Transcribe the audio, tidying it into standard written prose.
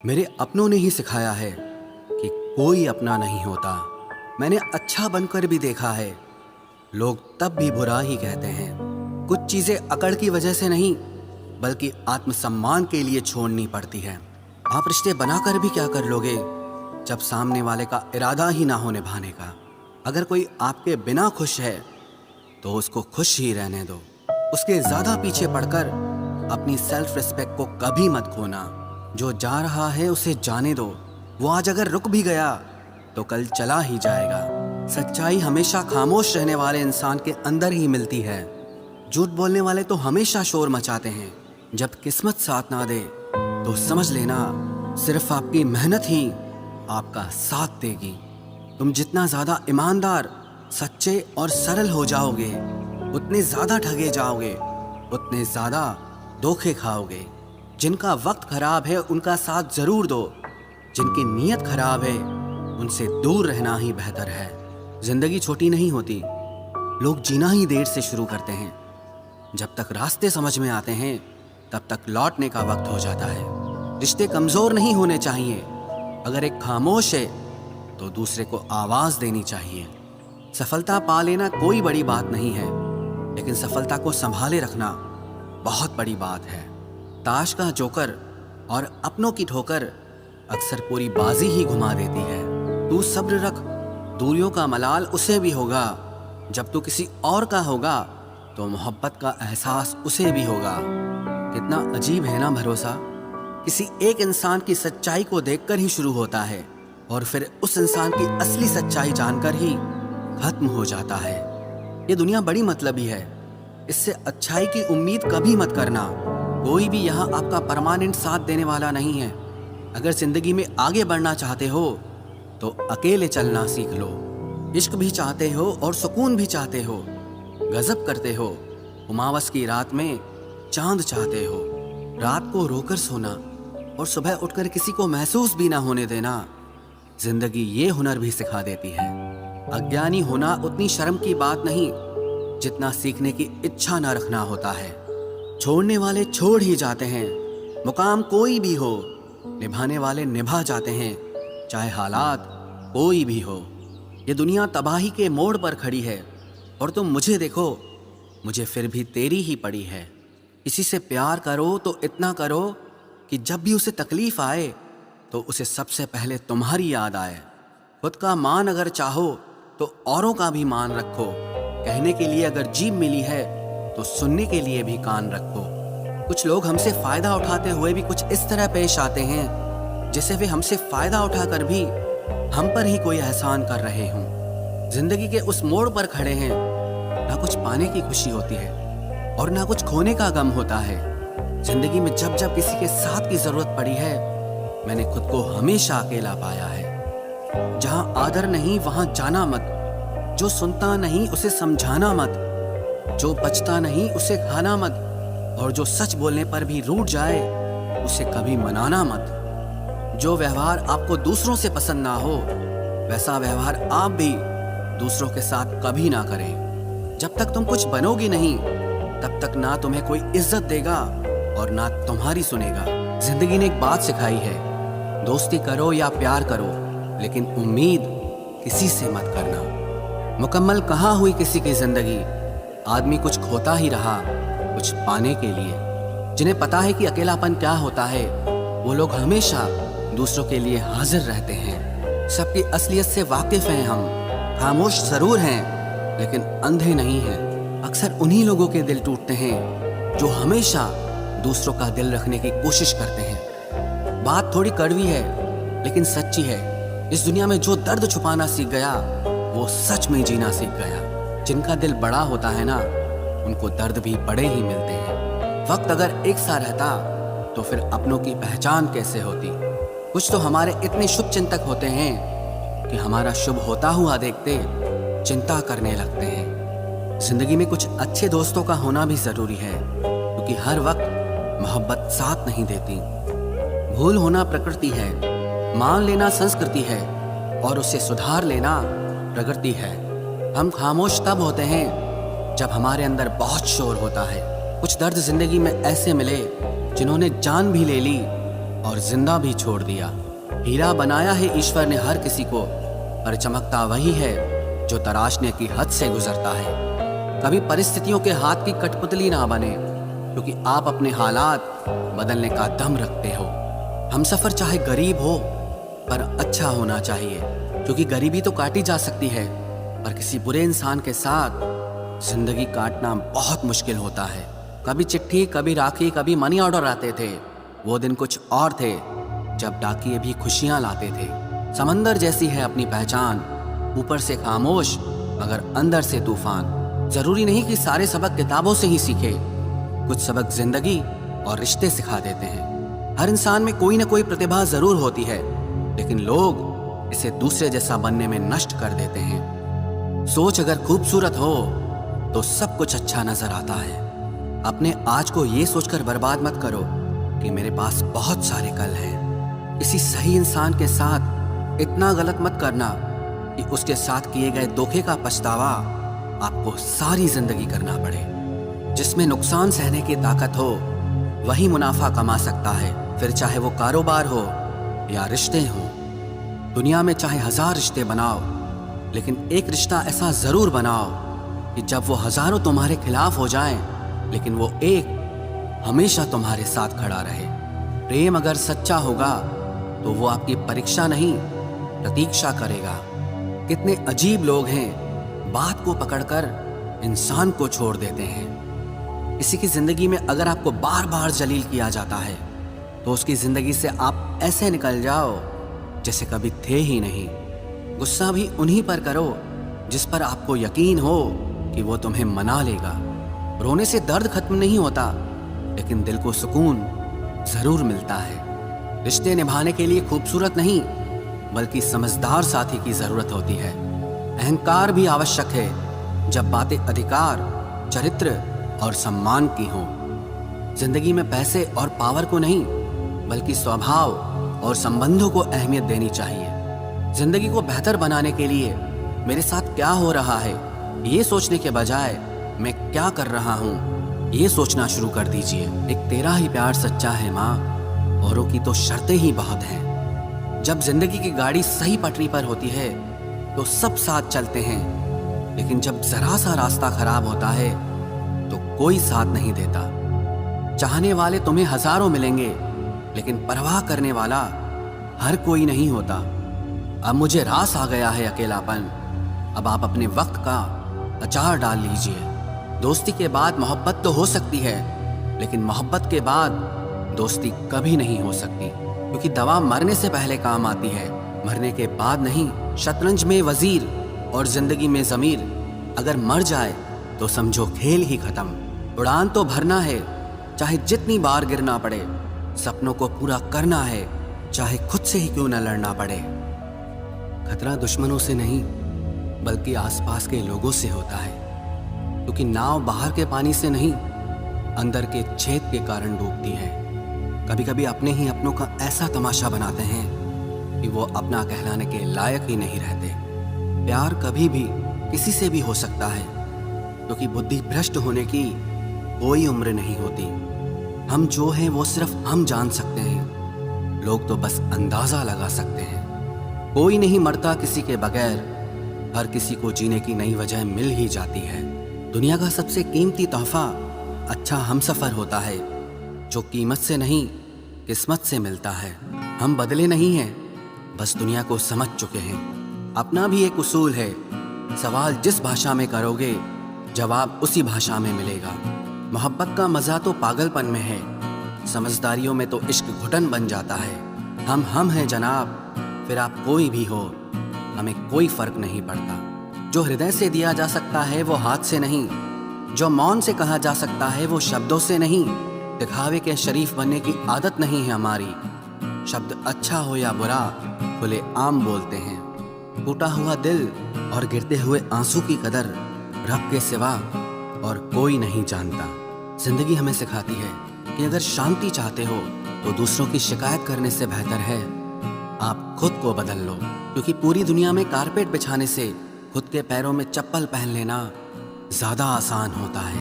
मेरे अपनों ने ही सिखाया है कि कोई अपना नहीं होता। मैंने अच्छा बनकर भी देखा है, लोग तब भी बुरा ही कहते हैं। कुछ चीजें अकड़ की वजह से नहीं बल्कि आत्मसम्मान के लिए छोड़नी पड़ती है। आप रिश्ते बनाकर भी क्या कर लोगे जब सामने वाले का इरादा ही ना हो निभाने का। अगर कोई आपके बिना खुश है तो उसको खुश ही रहने दो। उसके ज्यादा पीछे पड़कर अपनी सेल्फ रिस्पेक्ट को कभी मत खोना। जो जा रहा है उसे जाने दो। वो आज अगर रुक भी गया तो कल चला ही जाएगा। सच्चाई हमेशा खामोश रहने वाले इंसान के अंदर ही मिलती है। झूठ बोलने वाले तो हमेशा शोर मचाते हैं। जब किस्मत साथ ना दे तो समझ लेना सिर्फ आपकी मेहनत ही आपका साथ देगी। तुम जितना ज्यादा ईमानदार, सच्चे और सरल हो जाओगे उतने ज्यादा ठगे जाओगे, उतने ज्यादा धोखे खाओगे। जिनका वक्त खराब है उनका साथ जरूर दो, जिनकी नीयत खराब है उनसे दूर रहना ही बेहतर है। जिंदगी छोटी नहीं होती, लोग जीना ही देर से शुरू करते हैं। जब तक रास्ते समझ में आते हैं तब तक लौटने का वक्त हो जाता है। रिश्ते कमजोर नहीं होने चाहिए। अगर एक खामोश है तो दूसरे को आवाज देनी चाहिए। सफलता पा लेना कोई बड़ी बात नहीं है, लेकिन सफलता को संभाले रखना बहुत बड़ी बात है। ताश का जोकर और अपनों की ठोकर अक्सर पूरी बाजी ही घुमा देती है। तू सब्र रख, दूरियों का मलाल उसे भी होगा। जब तू किसी और का होगा तो मोहब्बत का एहसास उसे भी होगा। कितना अजीब है ना भरोसा। किसी एक इंसान की सच्चाई को देखकर ही शुरू होता है और फिर उस इंसान की असली सच्चाई जानकर ही खत्म हो जाता है। ये दुनिया बड़ी मतलबी है, इससे अच्छाई की उम्मीद कभी मत करना। कोई भी यहाँ आपका परमानेंट साथ देने वाला नहीं है। अगर जिंदगी में आगे बढ़ना चाहते हो तो अकेले चलना सीख लो। इश्क भी चाहते हो और सुकून भी चाहते हो, गजब करते हो। उमावस की रात में चांद चाहते हो। रात को रोकर सोना और सुबह उठकर किसी को महसूस भी ना होने देना जिंदगी ये हुनर भी सिखा देती है। अज्ञानी होना उतनी शर्म की बात नहीं जितना सीखने की इच्छा ना रखना होता है। छोड़ने वाले छोड़ ही जाते हैं, मुकाम कोई भी हो। निभाने वाले निभा जाते हैं, चाहे हालात कोई भी हो। ये दुनिया तबाही के मोड़ पर खड़ी है और तुम मुझे देखो, मुझे फिर भी तेरी ही पड़ी है। किसी से प्यार करो तो इतना करो कि जब भी उसे तकलीफ आए तो उसे सबसे पहले तुम्हारी याद आए। खुद का मान अगर चाहो तो औरों का भी मान रखो। कहने के लिए अगर जीभ मिली है तो सुनने के लिए भी कान रखो। कुछ लोग हमसे फायदा उठाते हुए भी कुछ इस तरह पेश आते हैं जैसे वे हमसे फायदा उठाकर भी हम पर ही कोई एहसान कर रहे हों। जिंदगी के उस मोड़ पर खड़े हैं, ना कुछ पाने की खुशी होती है और ना कुछ खोने का गम होता है। जिंदगी में जब जब किसी के साथ की जरूरत पड़ी है मैंने खुद को हमेशा अकेला पाया है। जहां आदर नहीं वहां जाना मत। जो सुनता नहीं उसे समझाना मत। जो बचता नहीं उसे खाना मत। और जो सच बोलने पर भी रूठ जाए उसे कभी मनाना मत। जो व्यवहार आपको दूसरों से पसंद ना हो वैसा व्यवहार आप भी दूसरों के साथ कभी ना करें। जब तक तुम कुछ बनोगी नहीं तब तक ना तुम्हें कोई इज्जत देगा और ना तुम्हारी सुनेगा। जिंदगी ने एक बात सिखाई है, दोस्ती करो या प्यार करो लेकिन उम्मीद किसी से मत करना। मुकम्मल कहाँ हुई किसी की जिंदगी। आदमी कुछ खोता ही रहा कुछ पाने के लिए। जिन्हें पता है कि अकेलापन क्या होता है वो लोग हमेशा दूसरों के लिए हाजिर रहते हैं। सबकी असलियत से वाकिफ हैं हम। खामोश जरूर हैं लेकिन अंधे नहीं हैं। अक्सर उन्हीं लोगों के दिल टूटते हैं जो हमेशा दूसरों का दिल रखने की कोशिश करते हैं। बात थोड़ी कड़वी है लेकिन सच्ची है। इस दुनिया में जो दर्द छुपाना सीख गया वो सच में जीना सीख गया। जिनका दिल बड़ा होता है ना उनको दर्द भी बड़े ही मिलते हैं। वक्त अगर एक सा रहता तो फिर अपनों की पहचान कैसे होती। कुछ तो हमारे इतने शुभ चिंतक होते हैं कि हमारा शुभ होता हुआ देखते चिंता करने लगते हैं। जिंदगी में कुछ अच्छे दोस्तों का होना भी जरूरी है क्योंकि हर वक्त मोहब्बत साथ नहीं देती। भूल होना प्रकृति है, मान लेना संस्कृति है और उसे सुधार लेना प्रगति है। हम खामोश तब होते हैं जब हमारे अंदर बहुत शोर होता है। कुछ दर्द जिंदगी में ऐसे मिले जिन्होंने जान भी ले ली और जिंदा भी छोड़ दिया। हीरा बनाया है ईश्वर ने हर किसी को, पर चमकता वही है जो तराशने की हद से गुजरता है। कभी परिस्थितियों के हाथ की कठपुतली ना बने, क्योंकि आप अपने हालात बदलने का दम रखते हो। हमसफर चाहे गरीब हो पर अच्छा होना चाहिए, क्योंकि गरीबी तो काटी जा सकती है, पर किसी बुरे इंसान के साथ जिंदगी काटना बहुत मुश्किल होता है। कभी चिट्ठी, कभी राखी, कभी मनी ऑर्डर आते थे। वो दिन कुछ और थे जब डाकिये भी खुशियां लाते थे। समंदर जैसी है अपनी पहचान, ऊपर से खामोश मगर अंदर से तूफान। जरूरी नहीं कि सारे सबक किताबों से ही सीखे, कुछ सबक जिंदगी और रिश्ते सिखा देते हैं। हर इंसान में कोई ना कोई प्रतिभा जरूर होती है, लेकिन लोग इसे दूसरे जैसा बनने में नष्ट कर देते हैं। सोच अगर खूबसूरत हो तो सब कुछ अच्छा नजर आता है। अपने आज को ये सोचकर बर्बाद मत करो कि मेरे पास बहुत सारे कल हैं। किसी सही इंसान के साथ इतना गलत मत करना कि उसके साथ किए गए धोखे का पछतावा आपको सारी जिंदगी करना पड़े। जिसमें नुकसान सहने की ताकत हो वही मुनाफा कमा सकता है, फिर चाहे वो कारोबार हो या रिश्ते हो। दुनिया में चाहे 1000 रिश्ते बनाओ, लेकिन एक रिश्ता ऐसा जरूर बनाओ कि जब वो हजारों तुम्हारे खिलाफ हो जाएं, लेकिन वो एक हमेशा तुम्हारे साथ खड़ा रहे। प्रेम अगर सच्चा होगा तो वो आपकी परीक्षा नहीं प्रतीक्षा करेगा। कितने अजीब लोग हैं, बात को पकड़कर इंसान को छोड़ देते हैं। किसी की जिंदगी में अगर आपको बार बार जलील किया जाता है तो उसकी जिंदगी से आप ऐसे निकल जाओ जैसे कभी थे ही नहीं। गुस्सा भी उन्हीं पर करो जिस पर आपको यकीन हो कि वो तुम्हें मना लेगा। रोने से दर्द खत्म नहीं होता, लेकिन दिल को सुकून जरूर मिलता है। रिश्ते निभाने के लिए खूबसूरत नहीं बल्कि समझदार साथी की जरूरत होती है। अहंकार भी आवश्यक है जब बातें अधिकार, चरित्र और सम्मान की हों। जिंदगी में पैसे और पावर को नहीं बल्कि स्वभाव और संबंधों को अहमियत देनी चाहिए। जिंदगी को बेहतर बनाने के लिए मेरे साथ क्या हो रहा है ये सोचने के बजाय मैं क्या कर रहा हूँ ये सोचना शुरू कर दीजिए। एक तेरा ही प्यार सच्चा है माँ, औरों की तो शर्तें ही बहुत हैं। जब जिंदगी की गाड़ी सही पटरी पर होती है तो सब साथ चलते हैं, लेकिन जब जरा सा रास्ता खराब होता है तो कोई साथ नहीं देता। चाहने वाले तुम्हें हजारों मिलेंगे, लेकिन परवाह करने वाला हर कोई नहीं होता। अब मुझे रास आ गया है अकेलापन, अब आप अपने वक्त का अचार डाल लीजिए। दोस्ती के बाद मोहब्बत तो हो सकती है, लेकिन मोहब्बत के बाद दोस्ती कभी नहीं हो सकती, क्योंकि दवा मरने से पहले काम आती है, मरने के बाद नहीं। शतरंज में वजीर और जिंदगी में जमीर, अगर मर जाए तो समझो खेल ही खत्म। उड़ान तो भरना है, चाहे जितनी बार गिरना पड़े। सपनों को पूरा करना है, चाहे खुद से ही क्यों न लड़ना पड़े। खतरा दुश्मनों से नहीं बल्कि आसपास के लोगों से होता है, क्योंकि नाव बाहर के पानी से नहीं अंदर के छेद के कारण डूबती है। कभी कभी अपने ही अपनों का ऐसा तमाशा बनाते हैं कि वो अपना कहलाने के लायक ही नहीं रहते। प्यार कभी भी किसी से भी हो सकता है, क्योंकि बुद्धि भ्रष्ट होने की कोई उम्र नहीं होती। हम जो हैं वो सिर्फ हम जान सकते हैं, लोग तो बस अंदाजा लगा सकते हैं। कोई नहीं मरता किसी के बगैर, हर किसी को जीने की नई वजह मिल ही जाती है। दुनिया का सबसे कीमती तोहफा अच्छा हमसफर होता है, जो कीमत से नहीं किस्मत से मिलता है। हम बदले नहीं हैं, बस दुनिया को समझ चुके हैं। अपना भी एक उसूल है, सवाल जिस भाषा में करोगे जवाब उसी भाषा में मिलेगा। मोहब्बत का मजा तो पागलपन में है, समझदारियों में तो इश्क घुटन बन जाता है। हम हैं जनाब, फिर आप कोई भी हो, हमें कोई फर्क नहीं पड़ता। जो हृदय से दिया जा सकता है वो हाथ से नहीं, जो मौन से कहा जा सकता है वो शब्दों से नहीं। दिखावे के शरीफ बनने की आदत नहीं है हमारी। शब्द अच्छा हो या बुरा खुले आम बोलते हैं। टूटा हुआ दिल और गिरते हुए आंसू की कदर रब के सिवा और कोई नहीं जानता। जिंदगी हमें सिखाती है कि अगर शांति चाहते हो तो दूसरों की शिकायत करने से बेहतर है आप खुद को बदल लो, क्योंकि पूरी दुनिया में कारपेट बिछाने से खुद के पैरों में चप्पल पहन लेना ज्यादा आसान होता है।